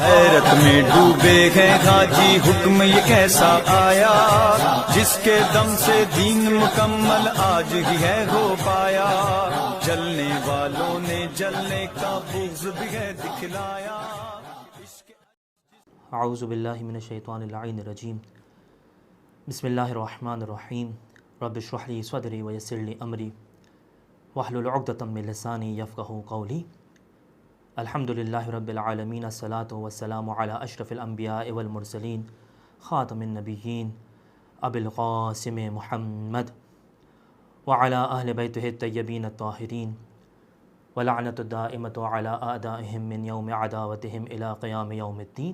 حیرت میں ڈوبے ہیں حاجی، حکم یہ کیسا آیا، جس کے دم سے دین مکمل آج ہی ہے ہو پایا، جلنے والوں نے جلنے کا بغض بھی ہے دکھلایا۔ اعوذ باللہ من الشیطان اللعین الرجیم، بسم اللہ الرحمن الرحیم، رب اشرح لی صدری ویسر لی امری واحلل عقدۃ من لسانی یفقہوا قولی۔ الحمدللہ رب العالمین، الصلاۃ والسلام علی اشرف الانبیاء والمرسلین، خاتم النبیین ابی القاسم محمد وعلی اہل بیتہ الطیبین الطاہرین، ولعنۃ الدائمۃ علی اعدائہم من یوم عداوتہم الی قیام یوم الدین۔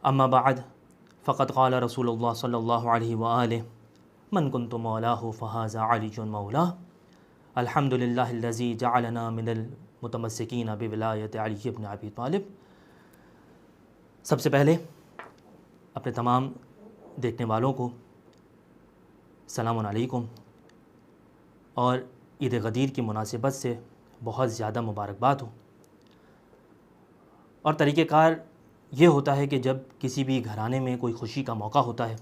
اما بعد، فقد قال رسول اللہ صلی اللہ علیہ وآلہ، من کنت مولاہ فہذا علی مولاہ، الحمدللہ الذی جعلنا من المتمسکین بولایت علی بن ابی طالب۔ سب سے پہلے اپنے تمام دیکھنے والوں کو السلام علیکم، اور عید غدیر کی مناسبت سے بہت زیادہ مبارکباد ہو۔ اور طریقہ کار یہ ہوتا ہے کہ جب کسی بھی گھرانے میں کوئی خوشی کا موقع ہوتا ہے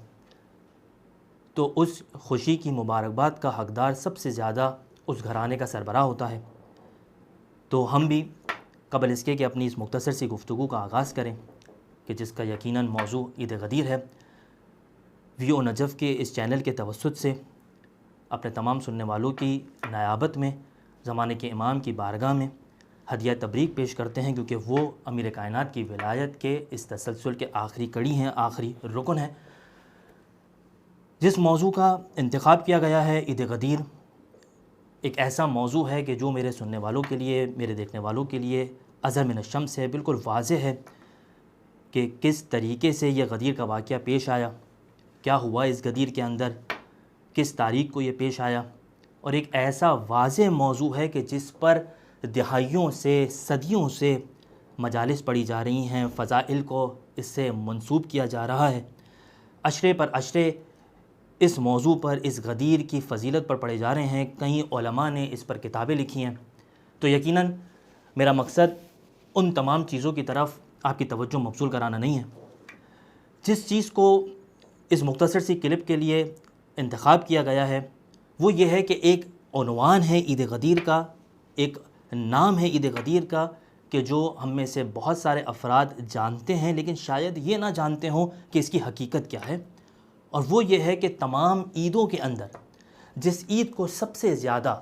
تو اس خوشی کی مبارکباد کا حقدار سب سے زیادہ اس گھرانے کا سربراہ ہوتا ہے۔ تو ہم بھی قبل اس کے کہ اپنی اس مختصر سی گفتگو کا آغاز کریں کہ جس کا یقیناً موضوع عید غدیر ہے، ویو نجف کے اس چینل کے توسط سے اپنے تمام سننے والوں کی نیابت میں زمانے کے امام کی بارگاہ میں ہدیہ تبریک پیش کرتے ہیں، کیونکہ وہ امیر کائنات کی ولایت کے اس تسلسل کے آخری کڑی ہیں، آخری رکن ہیں۔ جس موضوع کا انتخاب کیا گیا ہے، عید غدیر، ایک ایسا موضوع ہے کہ جو میرے سننے والوں کے لیے، میرے دیکھنے والوں کے لیے اظہر من الشمس ہے، بالکل واضح ہے کہ کس طریقے سے یہ غدیر کا واقعہ پیش آیا، کیا ہوا اس غدیر کے اندر، کس تاریخ کو یہ پیش آیا، اور ایک ایسا واضح موضوع ہے کہ جس پر دہائیوں سے، صدیوں سے مجالس پڑھی جا رہی ہیں، فضائل کو اس سے منسوب کیا جا رہا ہے، اشرے پر اشرے اس موضوع پر، اس غدیر کی فضیلت پر پڑھے جا رہے ہیں، کئی علماء نے اس پر کتابیں لکھی ہیں۔ تو یقیناً میرا مقصد ان تمام چیزوں کی طرف آپ کی توجہ مبذول کرانا نہیں ہے۔ جس چیز کو اس مختصر سی کلپ کے لیے انتخاب کیا گیا ہے وہ یہ ہے کہ ایک عنوان ہے عید غدیر کا، ایک نام ہے عید غدیر کا، کہ جو ہم میں سے بہت سارے افراد جانتے ہیں لیکن شاید یہ نہ جانتے ہوں کہ اس کی حقیقت کیا ہے، اور وہ یہ ہے کہ تمام عیدوں کے اندر جس عید کو سب سے زیادہ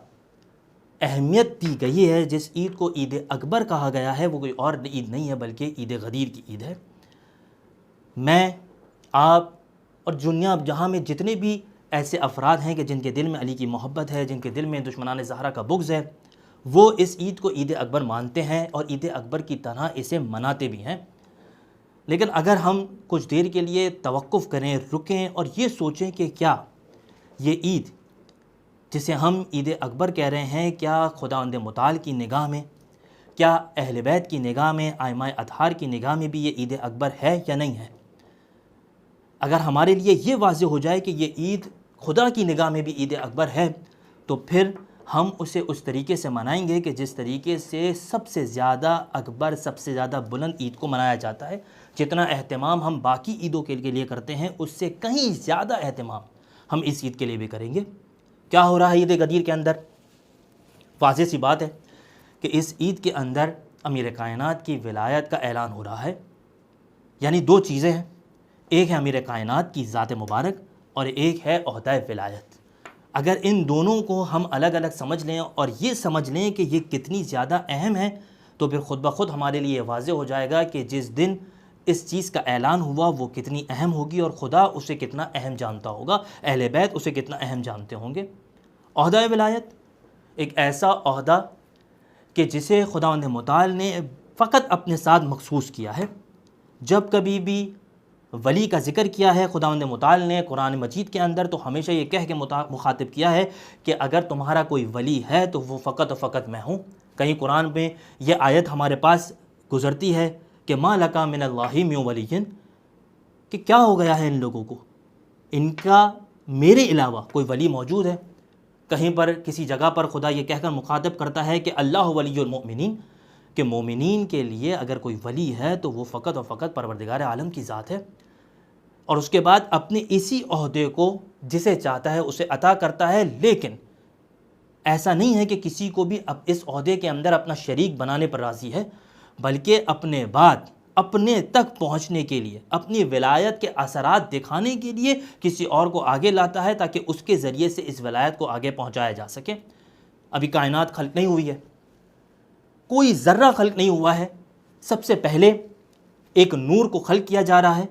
اہمیت دی گئی ہے، جس عید کو عید اکبر کہا گیا ہے، وہ کوئی اور عید نہیں ہے بلکہ عید غدیر کی عید ہے۔ میں، آپ اور دنیا جہاں میں جتنے بھی ایسے افراد ہیں کہ جن کے دل میں علی کی محبت ہے، جن کے دل میں دشمنان زہرا کا بغض ہے، وہ اس عید کو عید اکبر مانتے ہیں اور عید اکبر کی طرح اسے مناتے بھی ہیں۔ لیکن اگر ہم کچھ دیر کے لیے توقف کریں، رکیں اور یہ سوچیں کہ کیا یہ عید جسے ہم عید اکبر کہہ رہے ہیں، کیا خداوند متعال کی نگاہ میں، کیا اہل بیت کی نگاہ میں، ائمہ اطہار کی نگاہ میں بھی یہ عید اکبر ہے یا نہیں ہے؟ اگر ہمارے لیے یہ واضح ہو جائے کہ یہ عید خدا کی نگاہ میں بھی عید اکبر ہے، تو پھر ہم اسے اس طریقے سے منائیں گے کہ جس طریقے سے سب سے زیادہ اکبر، سب سے زیادہ بلند عید کو منایا جاتا ہے۔ جتنا اہتمام ہم باقی عیدوں کے لیے کرتے ہیں، اس سے کہیں زیادہ اہتمام ہم اس عید کے لیے بھی کریں گے۔ کیا ہو رہا ہے عید غدیر کے اندر؟ واضح سی بات ہے کہ اس عید کے اندر امیر کائنات کی ولایت کا اعلان ہو رہا ہے۔ یعنی دو چیزیں ہیں، ایک ہے امیر کائنات کی ذات مبارک اور ایک ہے عہدہ ولایت۔ اگر ان دونوں کو ہم الگ الگ سمجھ لیں اور یہ سمجھ لیں کہ یہ کتنی زیادہ اہم ہے، تو پھر خود بخود ہمارے لیے واضح ہو جائے گا کہ جس دن اس چیز کا اعلان ہوا وہ کتنی اہم ہوگی اور خدا اسے کتنا اہم جانتا ہوگا، اہل بیت اسے کتنا اہم جانتے ہوں گے۔ عہدہ ولایت ایک ایسا عہدہ کہ جسے خداوند متعال نے فقط اپنے ساتھ مخصوص کیا ہے۔ جب کبھی بھی ولی کا ذکر کیا ہے خداوند متعال نے قرآن مجید کے اندر، تو ہمیشہ یہ کہہ کے مخاطب کیا ہے کہ اگر تمہارا کوئی ولی ہے تو وہ فقط و فقط میں ہوں۔ کہیں قرآن میں یہ آیت ہمارے پاس گزرتی ہے کہ ما لکا من اللہ من ولی، کہ کیا ہو گیا ہے ان لوگوں کو، ان کا میرے علاوہ کوئی ولی موجود ہے؟ کہیں پر کسی جگہ پر خدا یہ کہہ کر مخاطب کرتا ہے کہ اللہ ولی المؤمنین، کہ مومنین کے لیے اگر کوئی ولی ہے تو وہ فقط و فقط پروردگار عالم کی ذات ہے، اور اس کے بعد اپنے اسی عہدے کو جسے چاہتا ہے اسے عطا کرتا ہے، لیکن ایسا نہیں ہے کہ کسی کو بھی اب اس عہدے کے اندر اپنا شریک بنانے پر راضی ہے، بلکہ اپنے بعد اپنے تک پہنچنے کے لیے، اپنی ولایت کے اثرات دکھانے کے لیے کسی اور کو آگے لاتا ہے تاکہ اس کے ذریعے سے اس ولایت کو آگے پہنچایا جا سکے۔ ابھی کائنات خلق نہیں ہوئی ہے، کوئی ذرہ خلق نہیں ہوا ہے، سب سے پہلے ایک نور کو خلق کیا جا رہا ہے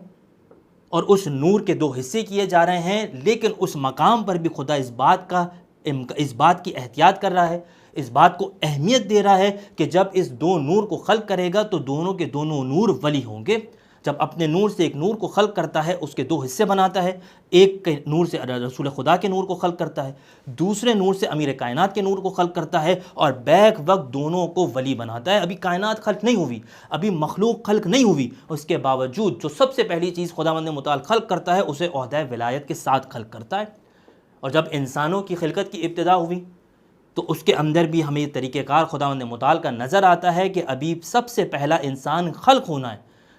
اور اس نور کے دو حصے کیے جا رہے ہیں، لیکن اس مقام پر بھی خدا اس بات کی احتیاط کر رہا ہے، اس بات کو اہمیت دے رہا ہے کہ جب اس دو نور کو خلق کرے گا تو دونوں کے دونوں نور ولی ہوں گے۔ جب اپنے نور سے ایک نور کو خلق کرتا ہے، اس کے دو حصے بناتا ہے، ایک کے نور سے رسول خدا کے نور کو خلق کرتا ہے، دوسرے نور سے امیر کائنات کے نور کو خلق کرتا ہے، اور بیک وقت دونوں کو ولی بناتا ہے۔ ابھی کائنات خلق نہیں ہوئی، ابھی مخلوق خلق نہیں ہوئی، اس کے باوجود جو سب سے پہلی چیز خداوند متعال خلق کرتا ہے اسے عہدہ ولایت کے ساتھ خلق کرتا ہے۔ اور جب انسانوں کی خلقت کی ابتدا ہوئی تو اس کے اندر بھی ہمیں یہ طریقہ کار خداوند متعال کا نظر آتا ہے کہ ابھی سب سے پہلا انسان خلق ہونا ہے،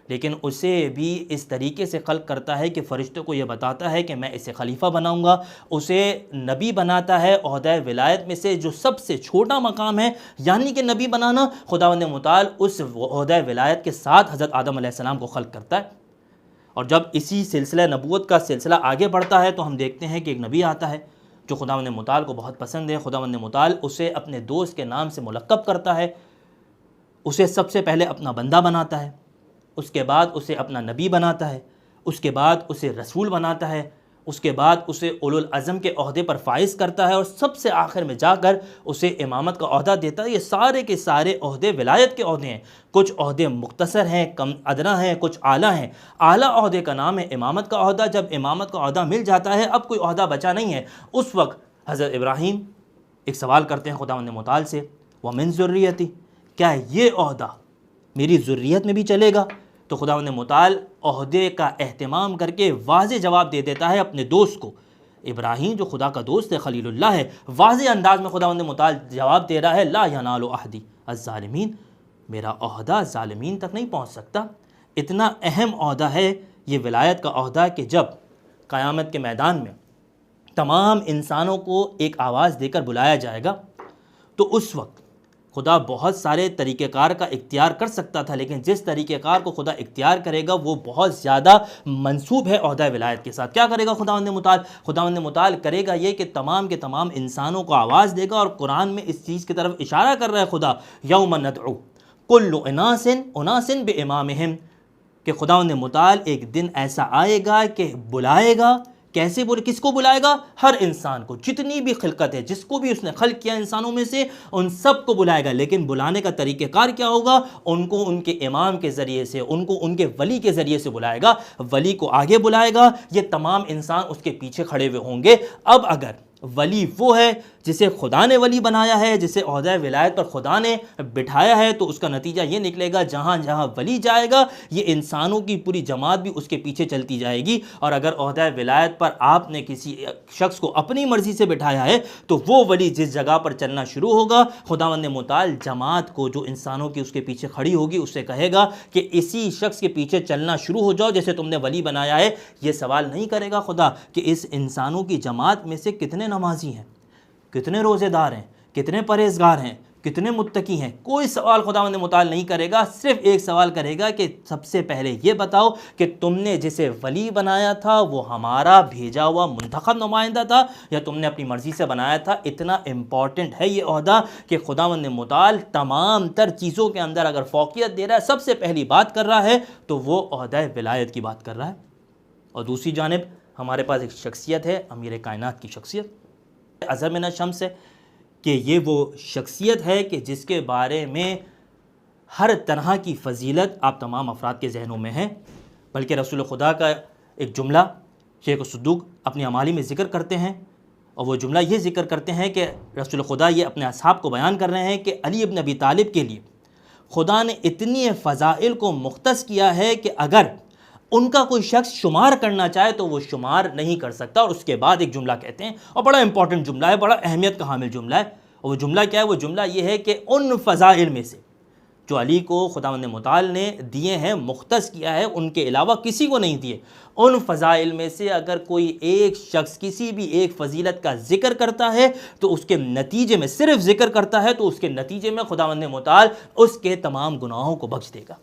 لیکن اسے بھی اس طریقے سے خلق کرتا ہے کہ فرشتوں کو یہ بتاتا ہے کہ میں اسے خلیفہ بناؤں گا، اسے نبی بناتا ہے۔ عہدہ ولایت میں سے جو سب سے چھوٹا مقام ہے یعنی کہ نبی بنانا، خداوند متعال اس عہدہ ولایت کے ساتھ حضرت آدم علیہ السلام کو خلق کرتا ہے۔ اور جب اسی سلسلہ نبوت کا سلسلہ آگے بڑھتا ہے تو ہم دیکھتے ہیں کہ ایک نبی آتا ہے جو خداوند متعال کو بہت پسند ہے۔ خداوند متعال اسے اپنے دوست کے نام سے ملقب کرتا ہے، اسے سب سے پہلے اپنا بندہ بناتا ہے، اس کے بعد اسے اپنا نبی بناتا ہے، اس کے بعد اسے رسول بناتا ہے، اس کے بعد اسے اولو العزم کے عہدے پر فائز کرتا ہے، اور سب سے آخر میں جا کر اسے امامت کا عہدہ دیتا ہے۔ یہ سارے کے سارے عہدے ولایت کے عہدے ہیں، کچھ عہدے مختصر ہیں، کم ادنا ہیں، کچھ اعلیٰ ہیں۔ اعلیٰ عہدے کا نام ہے امامت کا عہدہ۔ جب امامت کا عہدہ مل جاتا ہے اب کوئی عہدہ بچا نہیں ہے۔ اس وقت حضرت ابراہیم ایک سوال کرتے ہیں خداوند متعال سے، وَمِن ذُرِّيَّتِي، کیا یہ عہدہ میری ذریت میں بھی چلے گا؟ تو خداوند متعال عہدے کا اہتمام کر کے واضح جواب دے دیتا ہے اپنے دوست کو۔ ابراہیم جو خدا کا دوست ہے، خلیل اللہ ہے، واضح انداز میں خداوند متعال جواب دے رہا ہے، لا ینال عہدی الظالمین، میرا عہدہ ظالمین تک نہیں پہنچ سکتا۔ اتنا اہم عہدہ ہے یہ ولایت کا عہدہ کہ جب قیامت کے میدان میں تمام انسانوں کو ایک آواز دے کر بلایا جائے گا تو اس وقت خدا بہت سارے طریقہ کار کا اختیار کر سکتا تھا، لیکن جس طریقہ کار کو خدا اختیار کرے گا وہ بہت زیادہ منسوب ہے عہدہ ولایت کے ساتھ۔ کیا کرے گا خداوند متعال؟ خداوند متعال کرے گا یہ کہ تمام کے تمام انسانوں کو آواز دے گا، اور قرآن میں اس چیز کی طرف اشارہ کر رہا ہے خدا، یوم ندعو کل اناس بامامہم، کہ خداوند متعال ایک دن ایسا آئے گا کہ بلائے گا۔ کیسے کس کو بلائے گا؟ ہر انسان کو، جتنی بھی خلقت ہے، جس کو بھی اس نے خلق کیا انسانوں میں سے، ان سب کو بلائے گا۔ لیکن بلانے کا طریقہ کار کیا ہوگا؟ ان کو ان کے امام کے ذریعے سے، ان کو ان کے ولی کے ذریعے سے بلائے گا، ولی کو آگے بلائے گا، یہ تمام انسان اس کے پیچھے کھڑے ہوئے ہوں گے۔ اب اگر ولی وہ ہے جسے خدا نے ولی بنایا ہے، جسے عہدہ ولایت پر خدا نے بٹھایا ہے، تو اس کا نتیجہ یہ نکلے گا جہاں جہاں ولی جائے گا یہ انسانوں کی پوری جماعت بھی اس کے پیچھے چلتی جائے گی۔ اور اگر عہدہ ولایت پر آپ نے کسی شخص کو اپنی مرضی سے بٹھایا ہے تو وہ ولی جس جگہ پر چلنا شروع ہوگا، خداوند متعال جماعت کو جو انسانوں کی اس کے پیچھے کھڑی ہوگی اس سے کہے گا کہ اسی شخص کے پیچھے چلنا شروع ہو جاؤ جیسے تم نے ولی بنایا ہے۔ یہ سوال نہیں کرے گا خدا کہ اس انسانوں کی جماعت میں سے کتنے نمازی ہیں، کتنے روزے دار ہیں، کتنے پرہیزگار ہیں، کتنے متقی ہیں۔ کوئی سوال خداوند متعال نہیں کرے گا، صرف ایک سوال کرے گا کہ سب سے پہلے یہ بتاؤ کہ تم نے جسے ولی بنایا تھا وہ ہمارا بھیجا ہوا منتخب نمائندہ تھا یا تم نے اپنی مرضی سے بنایا تھا؟ اتنا امپورٹنٹ ہے یہ عہدہ کہ خداوند متعال تمام تر چیزوں کے اندر اگر فوقیت دے رہا ہے، سب سے پہلی بات کر رہا ہے تو وہ عہدہ ولایت کی بات کر رہا ہے۔ اور دوسری جانب ہمارے پاس ایک شخصیت ہے، امیر کائنات کی شخصیت، اظہر من الشمس ہے، کہ یہ وہ شخصیت ہے کہ جس کے بارے میں ہر طرح کی فضیلت آپ تمام افراد کے ذہنوں میں ہے۔ بلکہ رسول خدا کا ایک جملہ شیخ الصدوق اپنی اعمالی میں ذکر کرتے ہیں، اور وہ جملہ یہ ذکر کرتے ہیں کہ رسول خدا یہ اپنے اصحاب کو بیان کر رہے ہیں کہ علی ابن ابی طالب کے لیے خدا نے اتنی فضائل کو مختص کیا ہے کہ اگر ان کا کوئی شخص شمار کرنا چاہے تو وہ شمار نہیں کر سکتا۔ اور اس کے بعد ایک جملہ کہتے ہیں، اور بڑا امپورٹنٹ جملہ ہے، بڑا اہمیت کا حامل جملہ ہے، اور وہ جملہ کیا ہے؟ وہ جملہ یہ ہے کہ ان فضائل میں سے جو علی کو خداوند متعال نے دیے ہیں، مختص کیا ہے، ان کے علاوہ کسی کو نہیں دیے، ان فضائل میں سے اگر کوئی ایک شخص کسی بھی ایک فضیلت کا ذکر کرتا ہے تو اس کے نتیجے میں، صرف ذکر کرتا ہے تو اس کے نتیجے میں خداوند متعال اس کے تمام گناہوں کو بخش دے گا۔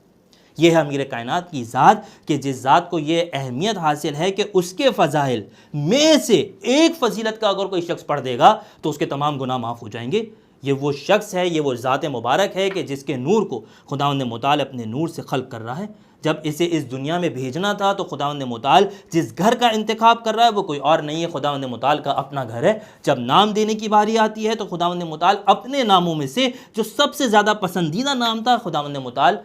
یہ ہے امیر کائنات کی ذات کہ جس ذات کو یہ اہمیت حاصل ہے کہ اس کے فضائل میں سے ایک فضیلت کا اگر کوئی شخص پڑھ دے گا تو اس کے تمام گناہ معاف ہو جائیں گے۔ یہ وہ شخص ہے، یہ وہ ذات مبارک ہے کہ جس کے نور کو خداوند متعال اپنے نور سے خلق کر رہا ہے۔ جب اسے اس دنیا میں بھیجنا تھا تو خداوند متعال جس گھر کا انتخاب کر رہا ہے وہ کوئی اور نہیں ہے، خداوند متعال کا اپنا گھر ہے۔ جب نام دینے کی باری آتی ہے تو خداوند متعال اپنے ناموں میں سے جو سب سے زیادہ پسندیدہ نام تھا، خداوند متعال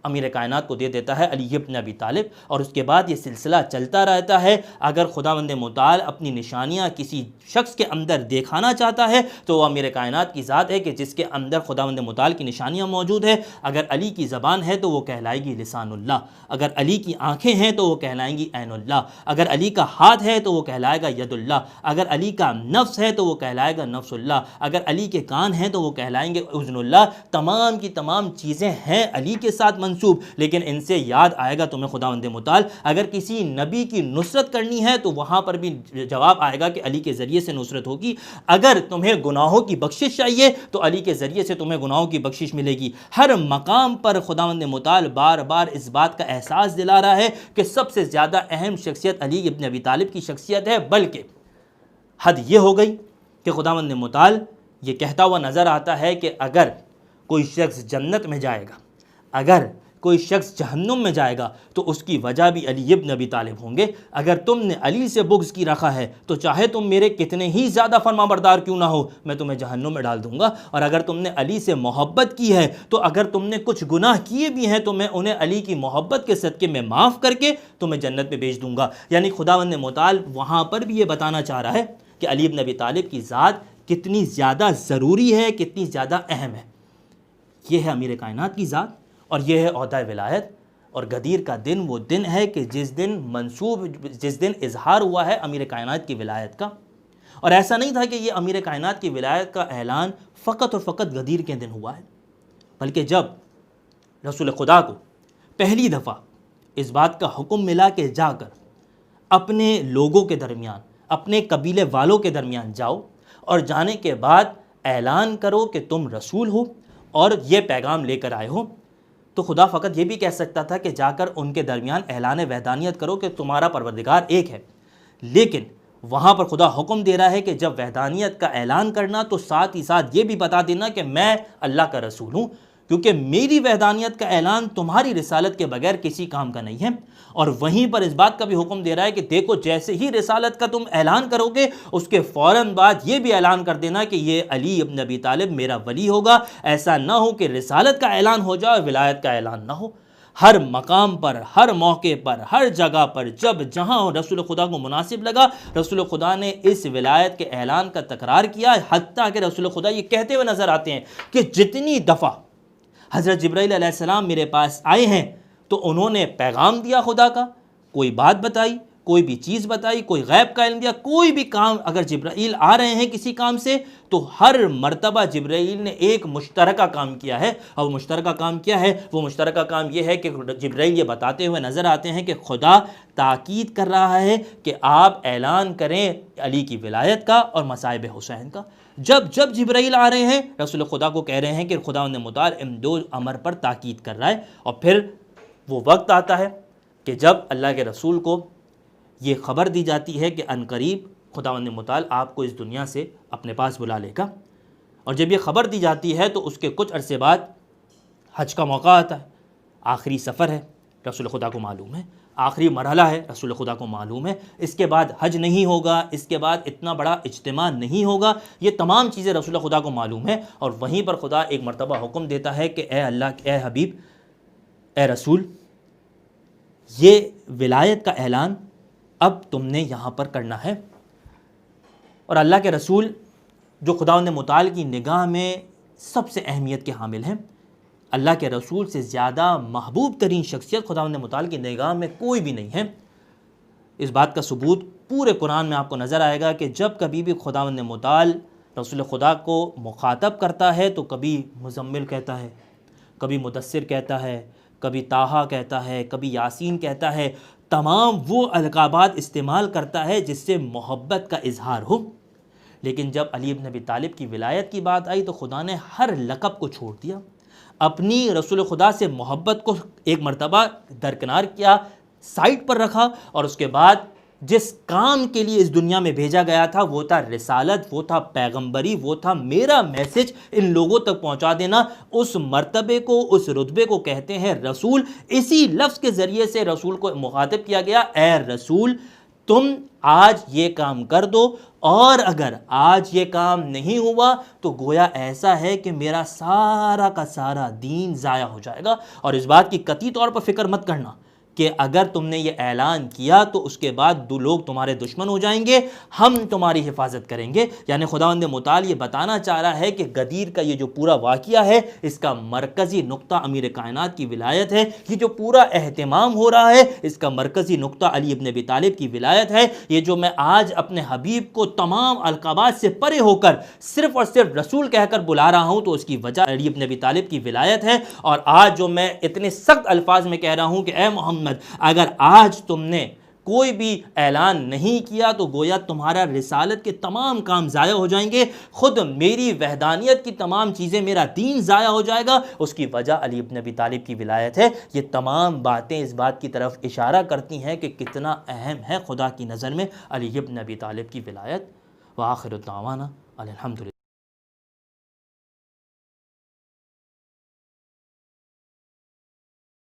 امیر کائنات کو دے دیتا ہے علی ابن ابی طالب، اور اس کے بعد یہ سلسلہ چلتا رہتا ہے۔ اگر خداوند متعال اپنی نشانیاں کسی شخص کے اندر دکھانا چاہتا ہے تو وہ امیر کائنات کی ذات ہے کہ جس کے اندر خداوند متعال کی نشانیاں موجود ہیں۔ اگر علی کی زبان ہے تو وہ کہلائے گی لسان اللہ، اگر علی کی آنکھیں ہیں تو وہ کہلائیں گی عین اللہ، اگر علی کا ہاتھ ہے تو وہ کہلائے گا ید اللہ، اگر علی کا نفس ہے تو وہ کہلائے گا نفس اللہ، اگر علی کے کان ہیں تو وہ کہلائیں گے اذن اللہ۔ تمام کی تمام چیزیں ہیں علی کے ساتھ منسوب، لیکن ان سے یاد آئے گا تمہیں خداوند متعال۔ اگر کسی نبی کی نصرت کرنی ہے تو وہاں پر بھی جواب آئے گا کہ علی کے ذریعے سے نصرت ہوگی۔ اگر تمہیں گناہوں کی بخشش چاہیے تو علی کے ذریعے سے تمہیں گناہوں کی بخشش ملے گی۔ ہر مقام پر خداوند متعال بار بار اس بات کا احساس دلا رہا ہے کہ سب سے زیادہ اہم شخصیت علی ابن ابی طالب کی شخصیت ہے، بلکہ حد یہ ہو گئی کہ خداوند متعال یہ کہتا ہوا نظر آتا ہے کہ اگر کوئی شخص جنت میں جائے گا، اگر کوئی شخص جہنم میں جائے گا تو اس کی وجہ بھی علی ابن ابی طالب ہوں گے۔ اگر تم نے علی سے بغض کی رکھا ہے تو چاہے تم میرے کتنے ہی زیادہ فرمانبردار کیوں نہ ہو، میں تمہیں جہنم میں ڈال دوں گا۔ اور اگر تم نے علی سے محبت کی ہے تو اگر تم نے کچھ گناہ کیے بھی ہیں تو میں انہیں علی کی محبت کے صدقے میں معاف کر کے تمہیں جنت میں بھیج دوں گا۔ یعنی خداوند متعال وہاں پر بھی یہ بتانا چاہ رہا ہے کہ علی ابن ابی طالب کی ذات کتنی زیادہ ضروری ہے، کتنی زیادہ اہم ہے۔ یہ ہے امیر کائنات کی ذات اور یہ ہے عہدہ ولایت۔ اور غدیر کا دن وہ دن ہے کہ جس دن اظہار ہوا ہے امیر کائنات کی ولایت کا۔ اور ایسا نہیں تھا کہ یہ امیر کائنات کی ولایت کا اعلان فقط اور فقط غدیر کے دن ہوا ہے، بلکہ جب رسول خدا کو پہلی دفعہ اس بات کا حکم ملا کہ جا کر اپنے لوگوں کے درمیان، اپنے قبیلے والوں کے درمیان جاؤ اور جانے کے بعد اعلان کرو کہ تم رسول ہو اور یہ پیغام لے کر آئے ہو، تو خدا فقط یہ بھی کہہ سکتا تھا کہ جا کر ان کے درمیان اعلان وحدانیت کرو کہ تمہارا پروردگار ایک ہے۔ لیکن وہاں پر خدا حکم دے رہا ہے کہ جب وحدانیت کا اعلان کرنا تو ساتھ ہی ساتھ یہ بھی بتا دینا کہ میں اللہ کا رسول ہوں، کیونکہ میری وحدانیت کا اعلان تمہاری رسالت کے بغیر کسی کام کا نہیں ہے۔ اور وہیں پر اس بات کا بھی حکم دے رہا ہے کہ دیکھو جیسے ہی رسالت کا تم اعلان کرو گے اس کے فوراً بعد یہ بھی اعلان کر دینا کہ یہ علی ابن ابی طالب میرا ولی ہوگا۔ ایسا نہ ہو کہ رسالت کا اعلان ہو جائے اور ولایت کا اعلان نہ ہو۔ ہر مقام پر، ہر موقع پر، ہر جگہ پر جب جہاں رسول خدا کو مناسب لگا رسول خدا نے اس ولایت کے اعلان کا تکرار کیا، حتیٰ کہ رسول خدا یہ کہتے ہوئے نظر آتے ہیں کہ جتنی دفعہ حضرت جبرائیل علیہ السلام میرے پاس آئے ہیں تو انہوں نے پیغام دیا خدا کا، کوئی بات بتائی، کوئی بھی چیز بتائی، کوئی غیب کا علم دیا، کوئی بھی کام اگر جبرائیل آ رہے ہیں کسی کام سے تو ہر مرتبہ جبرائیل نے ایک مشترکہ کام کیا ہے۔ اور وہ مشترکہ کام کیا ہے؟ وہ مشترکہ کام یہ ہے کہ جبرائیل یہ بتاتے ہوئے نظر آتے ہیں کہ خدا تاکید کر رہا ہے کہ آپ اعلان کریں علی کی ولایت کا اور مصائب حسین کا۔ جب جبرائیل آ رہے ہیں رسول خدا کو کہہ رہے ہیں کہ خداوند متعال ان دو امر پر تاکید کر رہا ہے۔ اور پھر وہ وقت آتا ہے کہ جب اللہ کے رسول کو یہ خبر دی جاتی ہے کہ عنقریب خداوند متعال آپ کو اس دنیا سے اپنے پاس بلا لے گا۔ اور جب یہ خبر دی جاتی ہے تو اس کے کچھ عرصے بعد حج کا موقع آتا ہے، آخری سفر ہے، رسول خدا کو معلوم ہے، آخری مرحلہ ہے، رسول خدا کو معلوم ہے، اس کے بعد حج نہیں ہوگا، اس کے بعد اتنا بڑا اجتماع نہیں ہوگا، یہ تمام چیزیں رسول خدا کو معلوم ہے۔ اور وہیں پر خدا ایک مرتبہ حکم دیتا ہے کہ اے اللہ، اے حبیب، اے رسول، یہ ولایت کا اعلان اب تم نے یہاں پر کرنا ہے۔ اور اللہ کے رسول جو خداوند متعال کی نگاہ میں سب سے اہمیت کے حامل ہیں، اللہ کے رسول سے زیادہ محبوب ترین شخصیت خداوند متعال کی نگاہ میں کوئی بھی نہیں ہے۔ اس بات کا ثبوت پورے قرآن میں آپ کو نظر آئے گا کہ جب کبھی بھی خداوند متعال رسول خدا کو مخاطب کرتا ہے تو کبھی مزمل کہتا ہے، کبھی مدثر کہتا ہے، کبھی طٰہٰ کہتا ہے، کبھی یاسین کہتا ہے، تمام وہ القابات استعمال کرتا ہے جس سے محبت کا اظہار ہو۔ لیکن جب علی بن ابی طالب کی ولایت کی بات آئی تو خدا نے ہر لقب کو چھوڑ دیا، اپنی رسول خدا سے محبت کو ایک مرتبہ درکنار کیا، سائٹ پر رکھا، اور اس کے بعد جس کام کے لیے اس دنیا میں بھیجا گیا تھا وہ تھا رسالت، وہ تھا پیغمبری، وہ تھا میرا میسج ان لوگوں تک پہنچا دینا۔ اس مرتبے کو، اس رتبے کو کہتے ہیں رسول۔ اسی لفظ کے ذریعے سے رسول کو مخاطب کیا گیا، اے رسول تم آج یہ کام کر دو، اور اگر آج یہ کام نہیں ہوا تو گویا ایسا ہے کہ میرا سارا کا سارا دین ضائع ہو جائے گا۔ اور اس بات کی قطعی طور پر فکر مت کرنا کہ اگر تم نے یہ اعلان کیا تو اس کے بعد دو لوگ تمہارے دشمن ہو جائیں گے، ہم تمہاری حفاظت کریں گے۔ یعنی خداوند متعال یہ بتانا چاہ رہا ہے کہ غدیر کا یہ جو پورا واقعہ ہے اس کا مرکزی نقطہ امیر کائنات کی ولایت ہے۔ یہ جو پورا اہتمام ہو رہا ہے اس کا مرکزی نقطہ علی ابن ابی طالب کی ولایت ہے۔ یہ جو میں آج اپنے حبیب کو تمام القابات سے پرے ہو کر صرف اور صرف رسول کہہ کر بلا رہا ہوں تو اس کی وجہ علی ابن ابی طالب کی ولایت ہے۔ اور آج جو میں اتنے سخت الفاظ میں کہہ رہا ہوں کہ اے محمد اگر آج تم نے کوئی بھی اعلان نہیں کیا تو گویا تمہارا رسالت کے تمام کام ضائع ہو جائیں گے، خود میری وحدانیت کی تمام چیزیں، میرا دین ضائع ہو جائے گا۔ اس کی وجہ علی ابن ابی طالب کی ولایت ہے۔ یہ تمام باتیں اس بات کی طرف اشارہ کرتی ہیں کہ کتنا اہم ہے خدا کی نظر میں علی ابن ابی طالب کی ولایت۔ وآخر دعوانا الحمدللہ۔